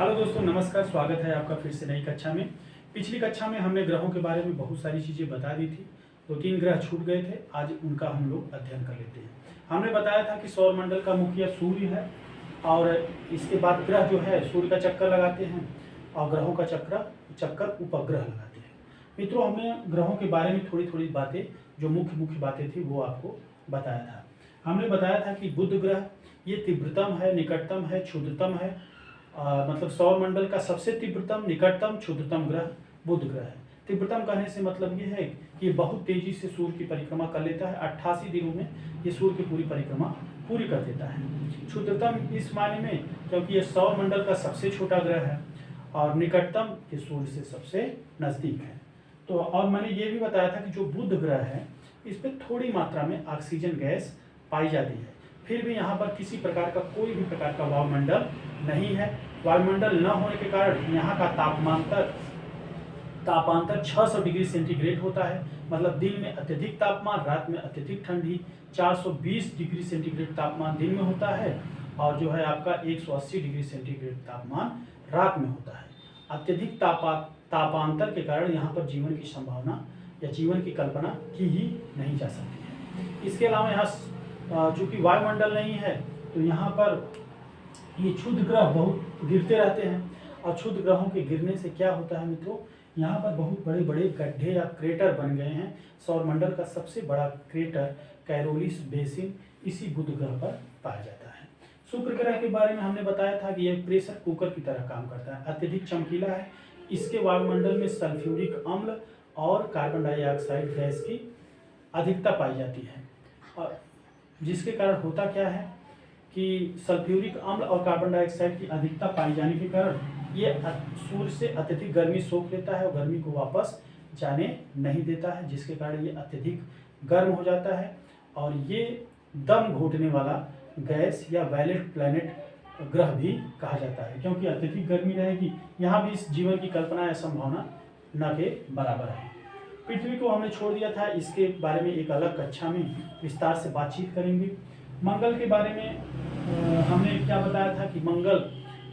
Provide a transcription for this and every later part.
Hello दोस्तों, नमस्कार। स्वागत है आपका फिर से नई कक्षा में। पिछली कक्षा में हमने ग्रहों के बारे में बहुत सारी चीज़ें बता दी थी। 2-3 ग्रह छूट गए थे, आज उनका हम लोग अध्ययन कर लेते हैं। हमने बताया था कि सौर मंडल का मुखिया सूर्य है और इसके बाद ग्रह जो है सूर्य का चक्कर लगाते हैं और ग्रहों का चक्कर उपग्रह लगाते हैं। मित्रों, हमने ग्रहों के बारे में थोड़ी थोड़ी बातें, जो मुख्य मुख्य बातें थी वो आपको बताया था। हमने बताया था कि बुध ग्रह ये तीव्रतम है, निकटतम है, क्षुद्रतम है। मतलब सौर मंडल का सबसे तीव्रतम, निकटतम, क्षुद्रतम ग्रह बुध ग्रह है। तीव्रतम कहने से मतलब ये है कि ये बहुत तेजी से सूर्य की परिक्रमा कर लेता है। 88 दिनों में ये सूर्य की पूरी परिक्रमा पूरी कर देता है। क्षुद्रतम इस मायने में क्योंकि ये सौर मंडल का सबसे छोटा ग्रह है और निकटतम ये सूर्य से सबसे नज़दीक है। तो और मैंने ये भी बताया था कि जो बुध ग्रह है इस पर थोड़ी मात्रा में ऑक्सीजन गैस पाई जाती है। फिर भी यहाँ पर किसी प्रकार का कोई भी प्रकार का वायुमंडल नहीं है। वायुमंडल न होने के कारण यहाँ का तापांतर 600 डिग्री सेंटीग्रेड होता है। मतलब दिन में अत्यधिक तापमान, रात में अत्यधिक ठंडी। 420 डिग्री सेंटीग्रेड तापमान दिन में होता है और जो है आपका 180 डिग्री सेंटीग्रेड तापमान रात में होता है। अत्यधिक तापांतर के कारण यहाँ पर जीवन की संभावना या जीवन की कल्पना की ही नहीं जा सकती है। इसके अलावा यहाँ चूँकि वायुमंडल नहीं है तो यहाँ पर ये क्षुद्र ग्रह बहुत गिरते रहते हैं और क्षुद्र ग्रहों के गिरने से क्या होता है मित्रों, यहाँ पर बहुत बड़े बड़े गड्ढे या क्रेटर बन गए हैं। सौरमंडल का सबसे बड़ा क्रेटर कैरोलिस बेसिन इसी बुध ग्रह पर पाया जाता है। शुक्र ग्रह के बारे में हमने बताया था कि यह प्रेशर कुकर की तरह काम करता है, अत्यधिक चमकीला है। इसके वायुमंडल में सल्फ्यूरिक अम्ल और कार्बन डाइऑक्साइड गैस की अधिकता पाई जाती है, और जिसके कारण होता क्या है कि सल्फ्यूरिक अम्ल और कार्बन डाइऑक्साइड की अधिकता पाई जाने के कारण ये सूर्य से अत्यधिक गर्मी सोख लेता है और गर्मी को वापस जाने नहीं देता है, जिसके कारण ये अत्यधिक गर्म हो जाता है और ये दम घोटने वाला गैस या वायलेट प्लैनेट ग्रह भी कहा जाता है। क्योंकि अत्यधिक गर्मी रहेगी, यहाँ भी इस जीवन की कल्पना या संभावना न के बराबर है। पृथ्वी को हमने छोड़ दिया था, इसके बारे में एक अलग कक्षा में विस्तार से बातचीत करेंगे। मंगल के बारे में हमने क्या बताया था कि मंगल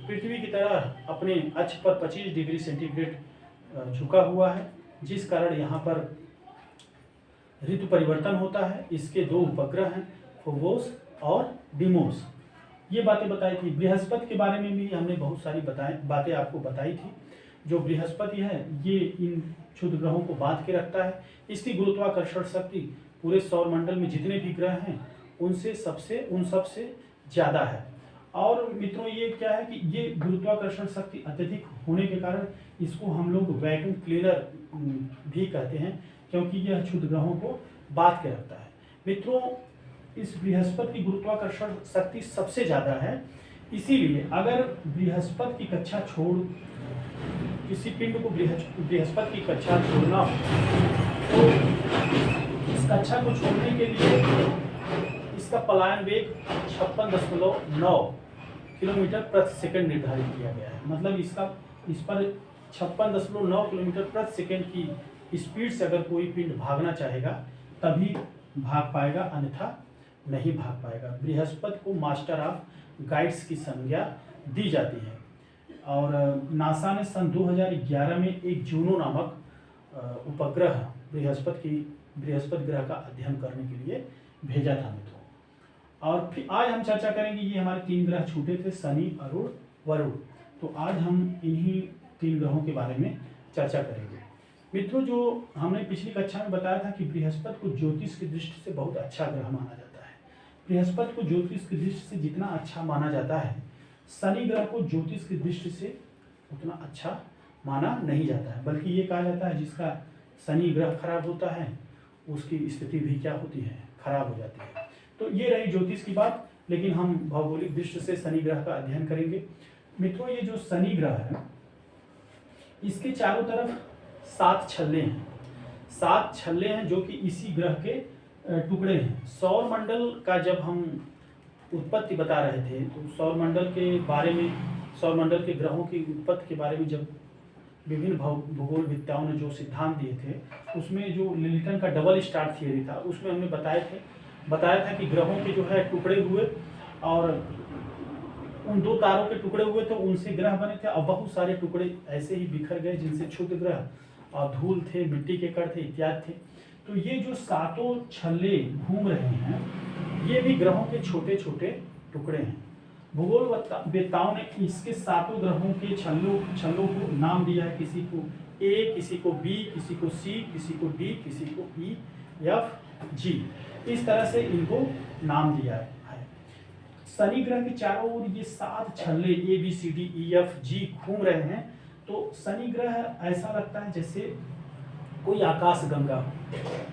पृथ्वी की तरह अपने अक्ष पर 25 डिग्री सेंटीग्रेड झुका हुआ है, जिस कारण यहाँ पर ऋतु परिवर्तन होता है। इसके 2 उपग्रह हैं, फोबोस और डीमोस। ये बातें बताई थी। बृहस्पति के बारे में भी हमने बहुत सारी बातें आपको बताई थी। जो बृहस्पति है ये इन क्षुद्र ग्रहों को बांध के रखता है। इसकी गुरुत्वाकर्षण शक्ति पूरे सौरमंडल में जितने भी ग्रह हैं उन सबसे ज़्यादा है। और मित्रों ये क्या है कि ये गुरुत्वाकर्षण शक्ति अत्यधिक होने के कारण इसको हम लोग वैक्यूम क्लीनर भी कहते हैं, क्योंकि यह क्षुद्र ग्रहों को बांध के रखता है। मित्रों, इस बृहस्पति की गुरुत्वाकर्षण शक्ति सबसे ज़्यादा है, इसीलिए अगर बृहस्पति की कक्षा छोड़ किसी पिंड को बृहस्पति की कक्षा छोड़ना हो तो इस कक्षा को छोड़ने के लिए इसका पलायन वेग 56.9 किलोमीटर प्रति सेकंड निर्धारित किया गया है। मतलब इस पर 56.9 किलोमीटर प्रति सेकंड की स्पीड से अगर कोई पिंड भागना चाहेगा तभी भाग पाएगा, अन्यथा नहीं भाग पाएगा। बृहस्पति को मास्टर ऑफ गाइड्स की संज्ञा दी जाती है और नासा ने सन 2011 में एक जूनो नामक उपग्रह बृहस्पति ग्रह का अध्ययन करने के लिए भेजा था मित्रों। और फिर आज हम चर्चा करेंगे, ये हमारे 3 ग्रह छूटे थे, शनि, अरुण, वरुण। तो आज हम इन्हीं 3 ग्रहों के बारे में चर्चा करेंगे। मित्रों, जो हमने पिछली कक्षा में बताया था कि बृहस्पति को ज्योतिष की दृष्टि से बहुत अच्छा ग्रह माना जाता है। बृहस्पति को ज्योतिष की दृष्टि से जितना अच्छा माना जाता है, शनि ग्रह को ज्योतिष की दृष्टि से उतना अच्छा माना नहीं जाता है। बल्कि ये कहा जाता है जिसका शनि ग्रह खराब होता है उसकी स्थिति भी क्या होती है, खराब हो जाती है। तो ये रही ज्योतिष की बात, लेकिन हम भौगोलिक दृष्टि से शनि ग्रह का अध्ययन करेंगे। मित्रों, ये जो शनि ग्रह है इसके चारों तरफ 7 छल्ले हैं। 7 छल्ले हैं जो कि इसी ग्रह के टुकड़े हैं। सौर मंडल का जब हम उत्पत्ति बता रहे थे तो सौरमंडल के ग्रहों की उत्पत्ति के बारे में जब विभिन्न भूगोलविद्ताओं ने जो सिद्धांत दिए थे उसमें जो लिल्टन का डबल स्टार थियरी था उसमें हमने बताया था कि ग्रहों के जो है टुकड़े हुए और उन 2 तारों के टुकड़े हुए थे, उनसे ग्रह बने थे और बहुत सारे टुकड़े ऐसे ही बिखर गए जिनसे क्षुद्र ग्रह और धूल थे, मिट्टी के कण थे इत्यादि थे। तो ये जो सातों छल्ले घूम रहे हैं ये भी ग्रहों के छोटे छोटे टुकड़े हैं। भूगोल वेत्ताओं ने इसके सातों ग्रहों के छल्लों को नाम दिया है, किसी को ए, किसी को बी, किसी को सी, किसी को डी, किसी को ई, एफ, जी, इस तरह से इनको नाम दिया है। शनि ग्रह के चारों ओर ये 7 छल्ले A B C D E F G घूम रहे हैं। तो शनि ग्रह ऐसा लगता है जैसे कोई आकाश गंगा हो।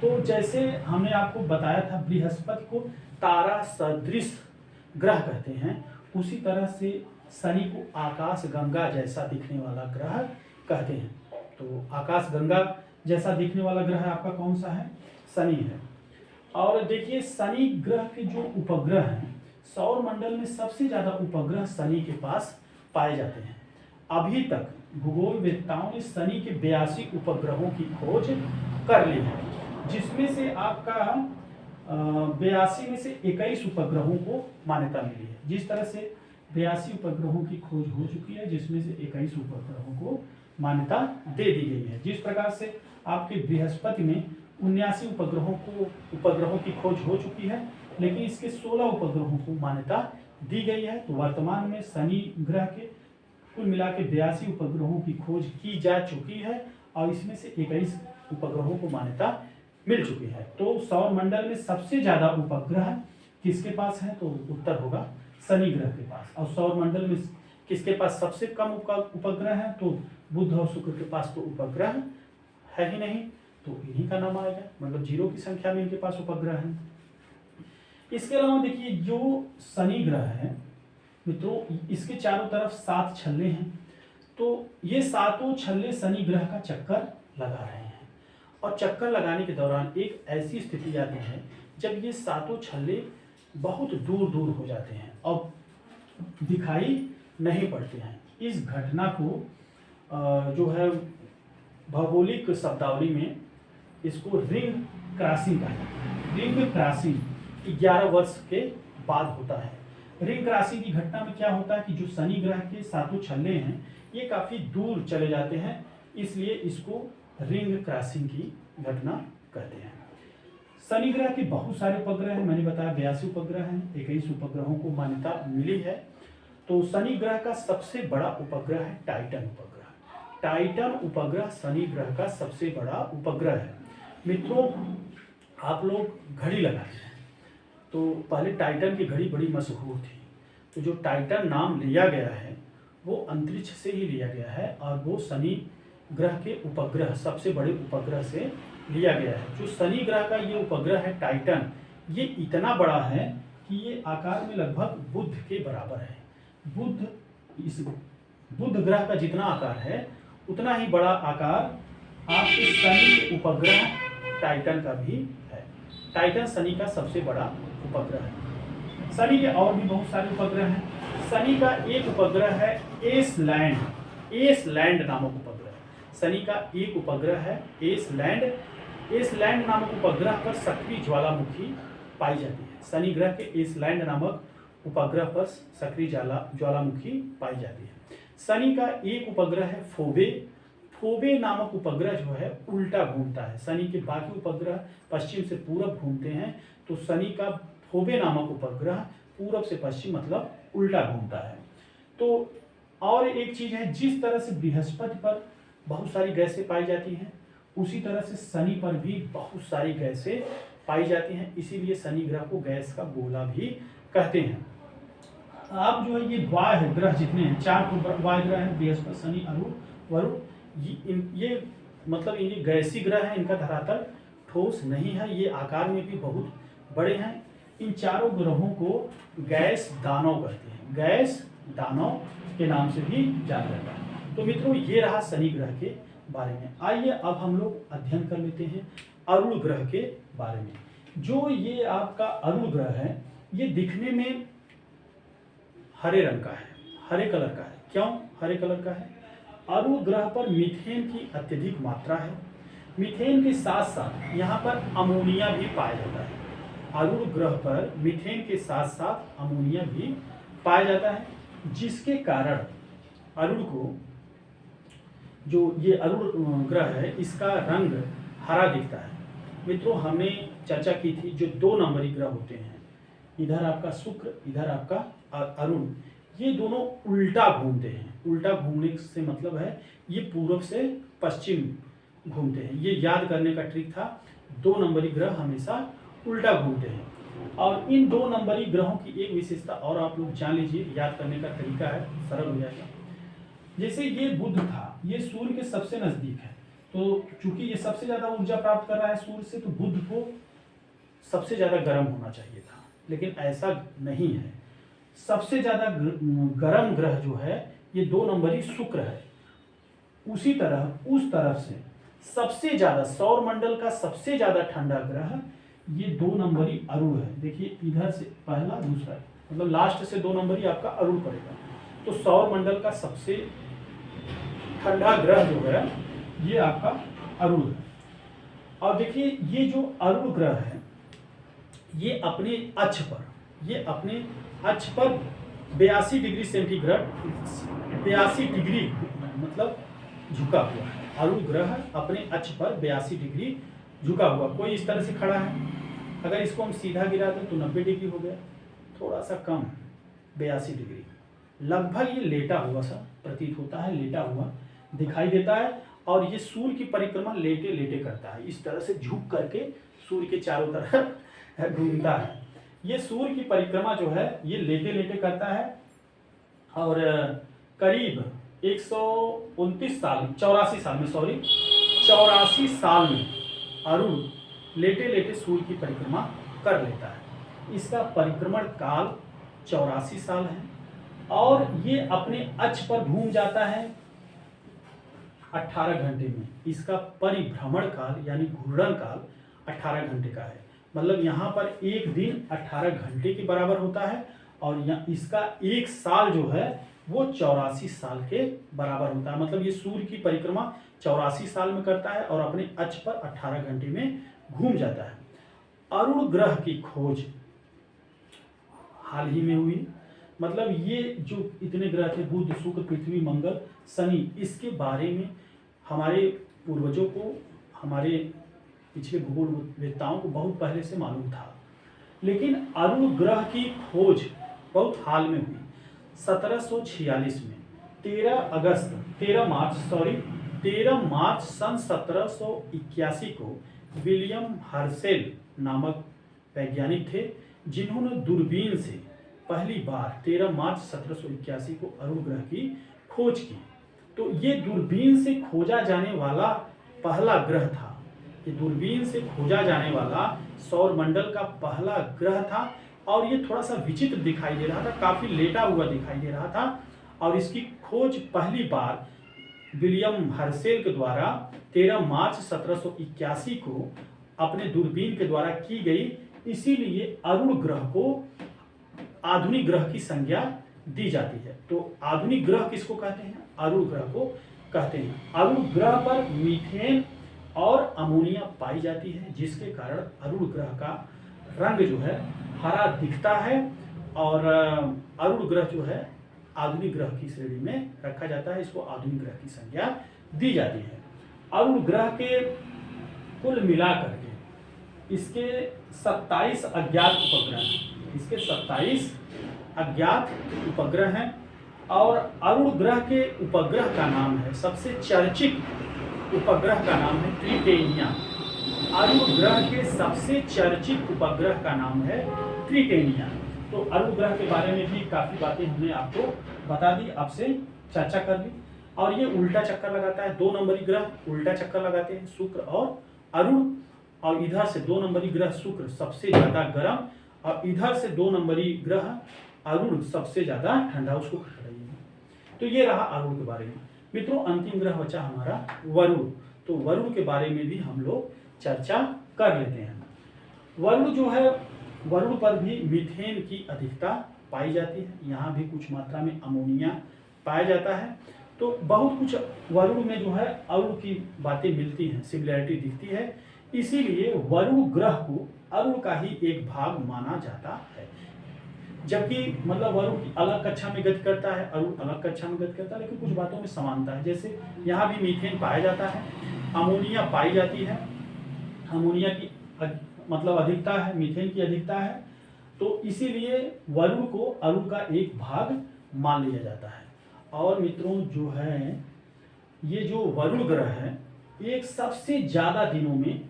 तो जैसे हमने आपको बताया था बृहस्पति को तारा सदृश ग्रह कहते हैं, उसी तरह से शनि को आकाश गंगा जैसा दिखने वाला ग्रह कहते हैं। तो आकाश गंगा जैसा दिखने वाला ग्रह आपका कौन सा है? शनि है। और देखिए शनि ग्रह के जो उपग्रह हैं, सौर मंडल में सबसे ज्यादा उपग्रह शनि के पास पाए जाते हैं। अभी तक भूगोल वेत्ताओं ने शनि के 82 उपग्रहों की खोज कर ली है, जिसमें से आपका 82 में से 21 उपग्रहों को मान्यता मिली है। जिस तरह से 82 उपग्रहों की खोज हो चुकी है, जिसमें से 21 उपग्रहों को मान्यता दे दी गई है। जिस प्रकार से आपके बृहस्पति में 79 उपग्रहों की खोज हो चुकी है, लेकिन इसके 16 उपग्रहों को मान्यता दी गई है। तो वर्तमान में शनि ग्रह के कुल मिला के 82 उपग्रहों की खोज की जा चुकी है और इसमें से 21 उपग्रहों को मान्यता मिल चुकी है। तो सौर मंडल में सबसे ज्यादा उपग्रह किसके पास है? तो उत्तर होगा शनि ग्रह के पास। और सौर मंडल में किसके पास सबसे कम उपग्रह है? तो बुध और शुक्र के पास तो उपग्रह है ही नहीं, तो इन्हीं का नाम आएगा, मतलब 0 की संख्या में इनके पास उपग्रह है। इसके अलावा देखिए जो शनि ग्रह है मित्रों, इसके चारों तरफ 7 छल्ले हैं। तो ये सातों छल्ले शनि ग्रह का चक्कर लगा रहे हैं और चक्कर लगाने के दौरान एक ऐसी स्थिति आती है जब ये सातों छल्ले बहुत दूर दूर हो जाते हैं और दिखाई नहीं पड़ते हैं। इस घटना को जो है भौगोलिक शब्दावली में इसको रिंग क्रॉसिंग कहते हैं। रिंग क्रॉसिंग 11 वर्ष के बाद होता है। रिंग क्रॉसिंग की घटना में क्या होता है कि जो शनि ग्रह के सातों छल्ले हैं ये काफी दूर चले जाते हैं, इसलिए इसको रिंग क्रॉसिंग की घटना कहते हैं। शनि ग्रह के बहुत सारे उपग्रह हैं, मैंने बताया 82 उपग्रह हैं, 21 उपग्रहों को मान्यता मिली है। तो शनि ग्रह का सबसे बड़ा उपग्रह है टाइटन उपग्रह। टाइटन उपग्रह शनि ग्रह का सबसे बड़ा उपग्रह है। मित्रों आप लोग घड़ी लगाते हैं, तो पहले टाइटन की घड़ी बड़ी मशहूर थी। तो जो टाइटन नाम लिया गया है वो अंतरिक्ष से ही लिया गया है और वो शनि ग्रह के उपग्रह सबसे बड़े उपग्रह से लिया गया है। जो शनि ग्रह का ये उपग्रह है टाइटन, ये इतना बड़ा है कि ये आकार में लगभग बुध के बराबर है। बुध ग्रह का जितना आकार है उतना ही बड़ा आकार आपके शनि उपग्रह टाइटन का भी है। टाइटन शनि का सबसे बड़ा उपग्रह है। शनि के और भी बहुत सारे उपग्रह हैं। शनि का एक उपग्रह है एसलैंड नामक उपग्रह। शनि का एक उपग्रह है एसलैंड नामक उपग्रह पर सक्रिय ज्वालामुखी पाई जाती है। शनि ग्रह के एसलैंड नामक उपग्रह पर सक्रिय ज्वालामुखी पाई जाती है। शनि का एक उपग्रह है फोबे नामक उपग्रह जो है उल्टा घूमता है। शनि के बाकी उपग्रह पश्चिम से पूरब घूमते हैं, तो शनि का फोबे नामक उपग्रह पूरब से पश्चिम मतलब उल्टा घूमता है। तो और एक चीज है, जिस तरह से बृहस्पति पर बहुत सारी गैसें पाई जाती हैं, उसी तरह से शनि पर भी बहुत सारी गैसें पाई जाती हैं, इसीलिए शनि ग्रह को गैस का गोला भी कहते हैं। आप जो है ये वायु ग्रह जितने हैं, 4 वायु ग्रह हैं, बृहस्पति, शनि, वरुण, ये मतलब ये गैसी ग्रह हैं, इनका धरातल ठोस नहीं है, ये आकार में भी बहुत बड़े हैं। इन चारों ग्रहों को गैस दानव कहते हैं, गैस दानव के नाम से भी जाना जाता है। तो मित्रों ये रहा शनि ग्रह के बारे में। आइए अब हम लोग अध्ययन कर लेते हैं अरुण ग्रह के बारे में। जो ये आपका अरुण ग्रह है ये दिखने में हरे रंग का है, हरे कलर का है। क्यों हरे कलर का है? अरुण ग्रह पर मीथेन की अत्यधिक मात्रा है। मीथेन के साथ साथ यहाँ पर अमोनिया भी पाया जाता है। अरुण ग्रह पर मीथेन के साथ साथ अमोनिया भी पाया जाता है। जिसके कारण अरुण को, जो ये अरुण ग्रह है, इसका रंग हरा दिखता है। मित्रों, हमने चर्चा की थी जो 2 नंबरी ग्रह होते हैं, इधर आपका शुक्र, इधर आपका अरुण, ये दोनों उल्टा घूमते हैं। उल्टा घूमने से मतलब है ये पूर्व से पश्चिम घूमते हैं। ये याद करने का ट्रिक था, 2 नंबरी ग्रह हमेशा उल्टा घूमते हैं। और इन 2 नंबरी ग्रहों की एक विशेषता और आप लोग जान लीजिए, याद करने का तरीका है, सरल हो जाएगा। जैसे ये बुध था, ये सूर्य के सबसे नजदीक है, तो चूंकि ये सबसे ज्यादा ऊर्जा प्राप्त कर रहा है सूर्य से, तो बुध को सबसे ज्यादा गर्म होना चाहिए था, लेकिन ऐसा नहीं है। सबसे ज्यादा गर्म ग्रह जो है ये 2 नंबरी शुक्र है। उसी तरह उस तरफ से सबसे ज्यादा, सौर मंडल का सबसे ज्यादा ठंडा ग्रह ये 2 नंबरी अरुण है। देखिए इधर से पहला, दूसरा, मतलब लास्ट से 2 नंबरी आपका अरुण पड़ेगा। तो सौर मंडल का सबसे ठंडा ग्रह जो है ये आपका अरुण है। और देखिए ये जो अरुण ग्रह है ये अपने अक्ष पर, ये अपने अक्ष पर 82 डिग्री सेंटीग्रेड, 82 डिग्री मतलब झुका हुआ है। अरुण ग्रह अपने अक्ष पर 82 डिग्री झुका हुआ। कोई इस तरह से खड़ा है, अगर इसको हम सीधा गिरा दें तो 90 डिग्री हो गया, थोड़ा सा कम 82 डिग्री, लगभग ये लेटा हुआ सा प्रतीत होता है, लेटा हुआ दिखाई देता है। और ये सूर्य की परिक्रमा लेटे लेटे करता है, इस तरह से झुक करके सूर्य के चारों तरफ घूमता है। ये सूर्य की परिक्रमा जो है ये लेटे लेटे करता है। और करीब 129 साल, 84 साल में, 84 साल में अरुण लेटे लेटे सूर्य की परिक्रमा कर लेता है। इसका परिक्रमण काल 84 साल है और ये अपने अक्ष पर घूम जाता है 18 घंटे में। इसका परिभ्रमण काल यानी घूर्णन काल 18 घंटे का है। मतलब यहाँ पर एक दिन 18 घंटे के बराबर होता है और यहाँ इसका एक साल जो है वो 84 साल के बराबर होता है। मतलब ये सूर्य की परिक्रमा 84 साल में करता है और अपने अक्ष पर 18 घंटे में घूम जाता है। अरुण ग्रह की खोज हाल ही में हुई। मतलब ये जो इतने ग्रह थे, बुध, शुक्र, पृथ्वी, मंगल, शनि, इसके बारे में हमारे पूर्वजों को, हमारे पिछले भूगोलवेत्ताओं को बहुत पहले से मालूम था। लेकिन अरुण ग्रह की खोज बहुत हाल में हुई। 1746 में 13 मार्च सन 1781 को विलियम हर्शेल नामक वैज्ञानिक थे जिन्होंने दूरबीन से पहली बार 13 मार्च 1781 को अरुण ग्रह की खोज की। तो ये दूरबीन से खोजा जाने वाला पहला ग्रह था। ये दूरबीन से खोजा जाने वाला सौरमंडल का पहला ग्रह था और ये थोड़ा सा विचित्र दिखाई दे रहा था, काफी लेटा हुआ दिखाई दे रहा था। और इसकी खोज पहली बार विलियम हर्शेल के द्वारा 13 मार्च 1781 को अपने दूरबीन के द्वारा की गई। इसीलिए अरुण ग्रह को आधुनिक ग्रह की संज्ञा दी जाती है। तो आधुनिक ग्रह किसको कहते हैं? अरुण ग्रह को कहते हैं। अरुण ग्रह पर मीथेन और अमोनिया पाई जाती है, जिसके कारण अरुण ग्रह का रंग जो है हरा दिखता है। और अरुण ग्रह जो है आधुनिक ग्रह की श्रेणी में रखा जाता है, इसको आधुनिक ग्रह की संज्ञा दी जाती है। अरुण ग्रह के कुल मिलाकर के इसके 27 अज्ञात उपग्रह हैं। इसके 27 अज्ञात उपग्रह हैं और अरुण ग्रह के उपग्रह का नाम है, सबसे चर्चित उपग्रह का नाम है ट्रिटेनिया। अरुण ग्रह के सबसे चर्चित उपग्रह का नाम है ट्रिटेनिया। तो अरुण ग्रह के बारे में भी काफ़ी बातें हमने आपको बता दी, आपसे चर्चा कर ली। और ये उल्टा चक्कर लगाता है, 2 नंबरी ग्रह उल्टा चक्कर लगाते हैं, शुक्र और अरुण। और इधर से 2 नंबरी ग्रह शुक्र सबसे ज़्यादा गर्म और इधर से 2 नंबरी ग्रह अरुण सबसे ज़्यादा ठंडा, उसको खड़ाइए। तो ये रहा अरुण के बारे में। मित्रों, अंतिम ग्रह बचा हमारा वरुण। तो वरुण के बारे में भी हम लोग चर्चा कर लेते हैं। वरुण जो है, वरुण पर भी मीथेन की अधिकता पाई जाती है। यहाँ भी कुछ मात्रा में अमोनिया पाया जाता है। तो बहुत कुछ वरुण में जो है अरुण की बातें मिलती हैं, सिमिलैरिटी दिखती है। इसीलिए वरुण ग्रह को अरुण का ही एक भाग माना जाता है। जबकि मतलब वरुण अलग कक्षा में गति करता है, अरुण अलग कक्षा में गति करता है, लेकिन कुछ बातों में समानता है। जैसे यहाँ भी मीथेन पाया जाता है, अमोनिया पाई जाती है, अमोनिया की मतलब अधिकता है, मीथेन की अधिकता है, तो इसीलिए वरुण को अरुण का एक भाग मान लिया जाता है। और मित्रों जो है ये जो वरुण ग्रह है एक सबसे ज्यादा दिनों में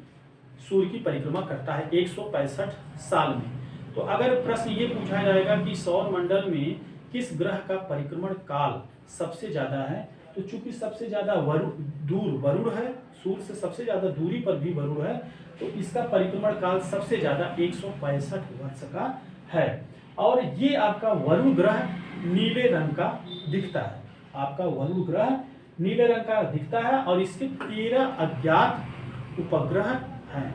सूर्य की परिक्रमा करता है, 165 साल में। तो अगर प्रश्न ये पूछा जाएगा कि सौर मंडल में किस ग्रह का परिक्रमण काल सबसे ज्यादा है, तो चूंकि सबसे ज्यादा वरुण है, सूर्य से सबसे ज्यादा दूरी पर भी वरुण है, तो इसका परिक्रमण काल सबसे ज्यादा 165 वर्ष का है। और ये आपका वरुण ग्रह नीले रंग का दिखता है, आपका वरुण ग्रह नीले रंग का दिखता है और इसके 13 अज्ञात उपग्रह हैं।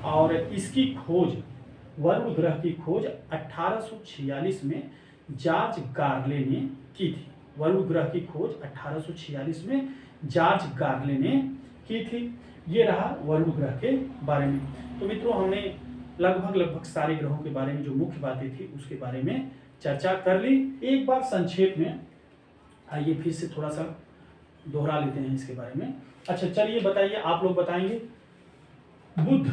और इसकी खोज, वरुण ग्रह की खोज 1846 में जॉर्ज गार्ले ने की थी। वरुण ग्रह की खोज 1846 में जॉर्ज गार्ले ने की थी। ये रहा वरुण ग्रह के बारे में। तो मित्रों हमने लगभग सारे ग्रहों के बारे में जो मुख्य बातें थी उसके बारे में चर्चा कर ली। एक बार संक्षेप में आइए फिर से थोड़ा सा दोहरा लेते हैं इसके बारे में। अच्छा चलिए बताइए, आप लोग बताएंगे बुध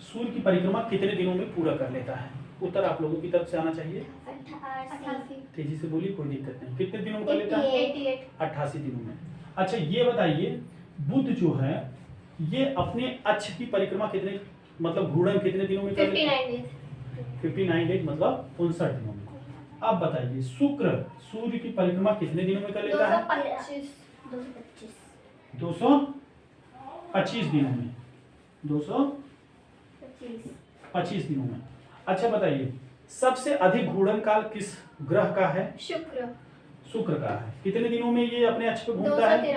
सूर्य की परिक्रमा कितने दिनों में पूरा कर लेता है? उत्तर आप लोगों की तरफ से आना चाहिए। 88। तेजी से बोलिए, कोई दिक्कत नहीं। कितने दिनों में कर लेता है? 88 दिनों में। अच्छा ये बताइए बुध जो है ये अपने अक्ष की परिक्रमा कितने मतलब घूर्णन कितने दिनों में कर लेता है? 59 डेज मतलब 59 दिनों में। अब बताइए शुक्र सूर्य की परिक्रमा कितने दिनों में कर लेता है? 225 दिनों में। 225 दिनों में। अच्छा बताइए सबसे अधिक घूर्णन काल किस ग्रह का है? शुक्र का है। कितने दिनों में ये अपने अक्ष पे घूमता है?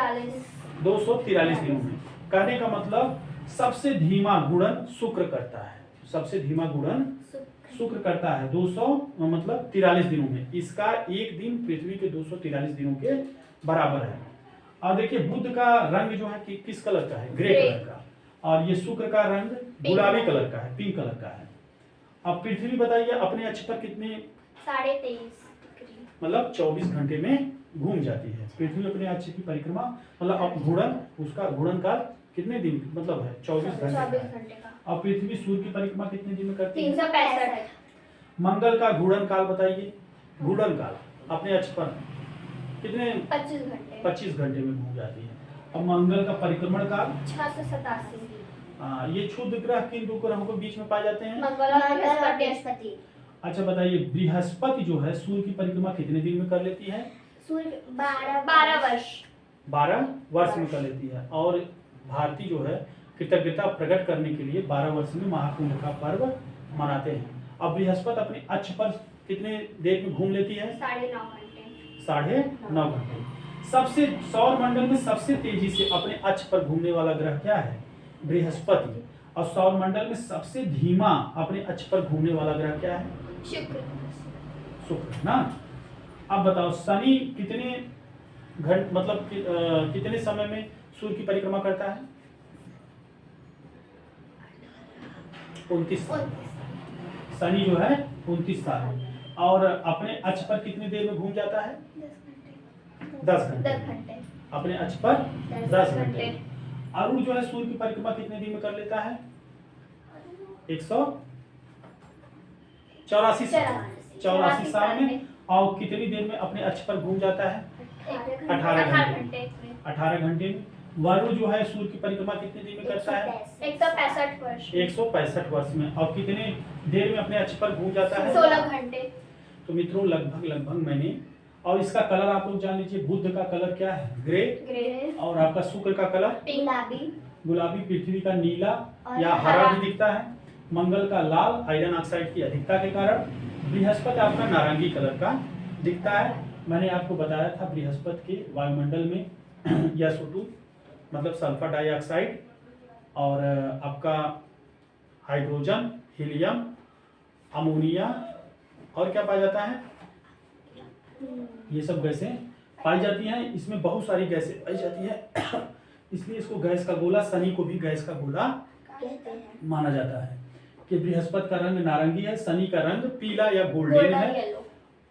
243 दिनों में। कहने का मतलब सबसे धीमा घूर्णन शुक्र करता है, सबसे धीमा घूर्णन शुक्र करता है 243 दिनों में। इसका एक दिन पृथ्वी के 243 दिनों के बराबर है। और देखिए बुध का रंग जो है कि किस कलर का है? ग्रे कलर का। और ये शुक्र का रंग गुलाबी कलर का है, पिंक कलर का है। अब पृथ्वी बताइए अपने अक्ष पर कितने 23.5 मतलब 24 घंटे में घूम जाती है पृथ्वी अपने अक्ष की परिक्रमा। मतलब अब घूर्णन उसका घूर्णन काल कितने दिन मतलब है? 24 घंटे का। अब पृथ्वी सूर्य की परिक्रमा कितने दिन में करती है? 365। मंगल का घूर्णन काल बताइए। घूर्णन काल अपने अक्ष पर कितने? 25 घंटे में घूम जाती है। अब मंगल का परिक्रमण काल 687। ये क्षुद्र ग्रह किन दो ग्रहों के बीच में पाए जाते हैं? मंगल और बृहस्पति। अच्छा बताइए बृहस्पति जो है सूर्य की परिक्रमा कितने दिन में कर लेती है? सूर्य 12 वर्ष 12 वर्ष में कर लेती है। और भारतीय जो है कृतज्ञता प्रकट करने के लिए 12 वर्ष में महाकुंभ का पर्व मनाते हैं। अब बृहस्पति अपने अक्ष पर कितने देर में घूम लेती है? 9.5 घंटे। सबसे सौर मंडल में सबसे तेजी से अपने अक्ष पर घूमने वाला ग्रह क्या है? बृहस्पति। और सौर मंडल में सबसे धीमा अपने अक्ष पर घूमने वाला ग्रह क्या है? शुक्र ना। अब बताओ शनि कितने मतलब कितने समय में सूर्य की परिक्रमा करता है? 29 साल। शनि जो है 29 साल में। और अपने अक्ष पर कितनी देर में घूम जाता है? 10 घंटे। अपने अक्ष पर 10 घंटे। अरुण जो है सूर्य की परिक्रमा कितने दिन में कर लेता है? 184 साल में। और कितनी देर में अपने अक्ष पर घूम जाता है? 18 घंटे में। वरुण जो है सूर्य की परिक्रमा कितने दिन में करता है? 165 वर्ष में। और कितने देर में अपने अक्ष पर घूम जाता है? 16 घंटे। तो मित्रों लगभग मैंने, और इसका कलर आप लोग जान लीजिए। बुध का कलर क्या है? ग्रे। और आपका शुक्र का कलर गुलाबी। पृथ्वी का नीला या हरा भी दिखता है। मंगल का लाल आयरन ऑक्साइड की अधिकता के कारण। बृहस्पति आपका नारंगी कलर का दिखता है। मैंने आपको बताया था बृहस्पति के वायुमंडल में SO2 मतलब सल्फर डाइऑक्साइड और आपका हाइड्रोजन, हीलियम, अमोनिया और क्या पाया जाता है? ये सब गैसें पाई जाती हैं। इसमें बहुत सारी गैसें पाई जाती है इसलिए इसको गैस का गोला, शनि को भी गैस का गोला माना जाता है। कि बृहस्पति का रंग नारंगी है, शनि का रंग पीला या गोल्डन है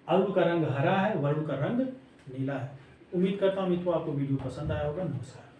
अरुण का रंग हरा है, वरुण का रंग नीला है। उम्मीद करता हूँ मित्रों आपको वीडियो पसंद आया होगा। नमस्कार।